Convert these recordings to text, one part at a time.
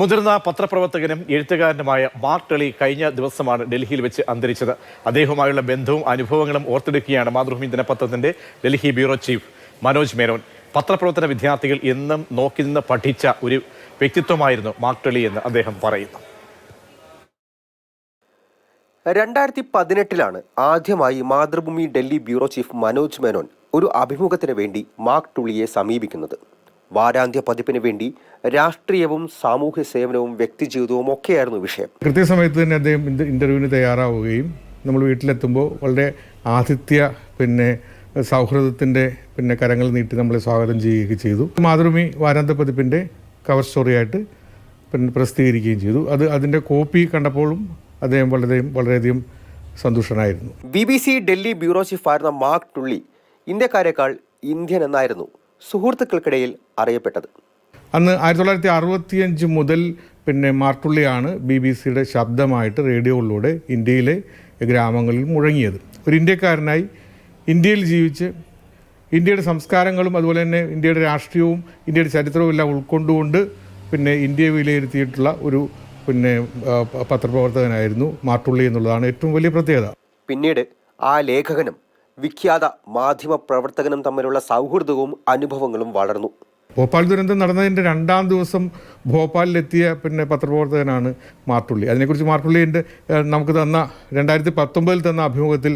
മുതിർന്ന പത്രപ്രവർത്തകനും എഴുത്തുകാരനുമായ മാർക്ക് ടെളി കഴിഞ്ഞ ദിവസമാണ് ഡൽഹിയിൽ വെച്ച് അന്തരിച്ചത്. അദ്ദേഹവുമായുള്ള ബന്ധവും അനുഭവങ്ങളും ഓർത്തെടുക്കുകയാണ് മാതൃഭൂമി ദിനപത്രത്തിന്റെ ഡൽഹി ബ്യൂറോ ചീഫ് മനോജ് മേനോൻ. പത്രപ്രവർത്തന വിദ്യാർത്ഥികൾ എന്നും നോക്കി നിന്ന് പഠിച്ച ഒരു വ്യക്തിത്വമായിരുന്നു മാർക്ക് ടെളി എന്ന് അദ്ദേഹം പറയുന്നു. 2018 ആദ്യമായി മാതൃഭൂമി ഡൽഹി ബ്യൂറോ ചീഫ് മനോജ് മേനോൻ ഒരു അഭിമുഖത്തിന് വേണ്ടി മാർക്ക് ടെളിയെ സമീപിക്കുന്നത്. വാരാന്ത്യ പതിപ്പിന് വേണ്ടി രാഷ്ട്രീയവും സാമൂഹ്യ സേവനവും വ്യക്തിജീവിതവും ഒക്കെയായിരുന്നു വിഷയം. കൃത്യസമയത്ത് തന്നെ അദ്ദേഹം ഇന്റർവ്യൂവിന് തയ്യാറാവുകയും നമ്മൾ വീട്ടിലെത്തുമ്പോൾ വളരെ ആതിഥ്യ സൗഹൃദത്തിൻ്റെ കരങ്ങൾ നീട്ടി നമ്മളെ സ്വാഗതം ചെയ്യുകയൊക്കെ ചെയ്തു. മാതൃഭൂമി വാരാന്ത്യ പതിപ്പിൻ്റെ കവർ സ്റ്റോറിയായിട്ട് പ്രസിദ്ധീകരിക്കുകയും ചെയ്തു. അതിൻ്റെ കോപ്പി കണ്ടപ്പോഴും അദ്ദേഹം വളരെയധികം സന്തുഷ്ടനായിരുന്നു. BBC ഡൽഹി ബ്യൂറോ ചീഫായിരുന്ന മാർക്ക് ടെളി ഇന്ത്യക്കാരേക്കാൾ ഇന്ത്യൻ എന്നായിരുന്നു സുഹൃത്തുക്കൾക്കിടയിൽ അറിയപ്പെട്ടത്. അന്ന് 1965 മുതൽ മാർക്ക് ടെളിയാണ് BBC ശബ്ദമായിട്ട് റേഡിയോകളിലൂടെ ഇന്ത്യയിലെ ഗ്രാമങ്ങളിൽ മുഴങ്ങിയത്. ഒരു ഇന്ത്യക്കാരനായി ഇന്ത്യയിൽ ജീവിച്ച് ഇന്ത്യയുടെ സംസ്കാരങ്ങളും അതുപോലെ തന്നെ ഇന്ത്യയുടെ രാഷ്ട്രീയവും ഇന്ത്യയുടെ ചരിത്രവും എല്ലാം ഉൾക്കൊണ്ടുകൊണ്ട് ഇന്ത്യയെ വിലയിരുത്തിയിട്ടുള്ള ഒരു പത്രപ്രവർത്തകനായിരുന്നു മാർക്ക് ടെളി എന്നുള്ളതാണ് ഏറ്റവും വലിയ പ്രത്യേകത. പിന്നീട് ആ ലേഖകനും വിഖ്യാത മാധ്യമ പ്രവർത്തകനും തമ്മിലുള്ള സൗഹൃദവും അനുഭവങ്ങളും വളർന്നു. ഭോപ്പാൽ ദുരന്തം നടന്നതിൻ്റെ 2ാം ദിവസം ഭോപ്പാലിലെത്തിയ പത്രപ്രവർത്തകനാണ് മാർക്ക് ടെളി. അതിനെക്കുറിച്ച് മാർക്ക് ടെളി നമുക്ക് 2019 തന്ന അഭിമുഖത്തിൽ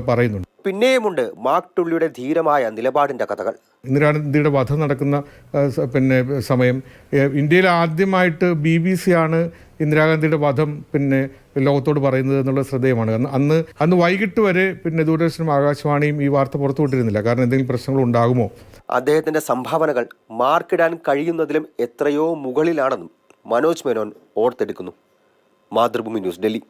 പറയുന്നുണ്ട്. പിന്നെയുമുണ്ട് മാർക്ക് ടെളിയുടെ ധീരമായ നിലപാടിൻ്റെ കഥകൾ. ഇന്ദിരാഗാന്ധിയുടെ വധം നടക്കുന്ന സമയം ഇന്ത്യയിൽ ആദ്യമായിട്ട് BBC ആണ് ഇന്ദിരാഗാന്ധിയുടെ വധം ലോകത്തോട് പറയുന്നത് എന്നുള്ള ശ്രദ്ധേയമാണ്. അന്ന് വൈകിട്ട് വരെ ദൂരദർശനും ആകാശവാണിയും ഈ വാർത്ത പുറത്തുവിട്ടിരുന്നില്ല. കാരണം എന്തെങ്കിലും പ്രശ്നങ്ങൾ ഉണ്ടാകുമോ. അദ്ദേഹത്തിൻ്റെ സംഭാവനകൾ മാർക്കിടാൻ കഴിയുന്നതിലും എത്രയോ മുകളിലാണെന്നും മനോജ് മേനോൻ ഓർത്തെടുക്കുന്നു. മാതൃഭൂമി ന്യൂസ്, ഡൽഹി.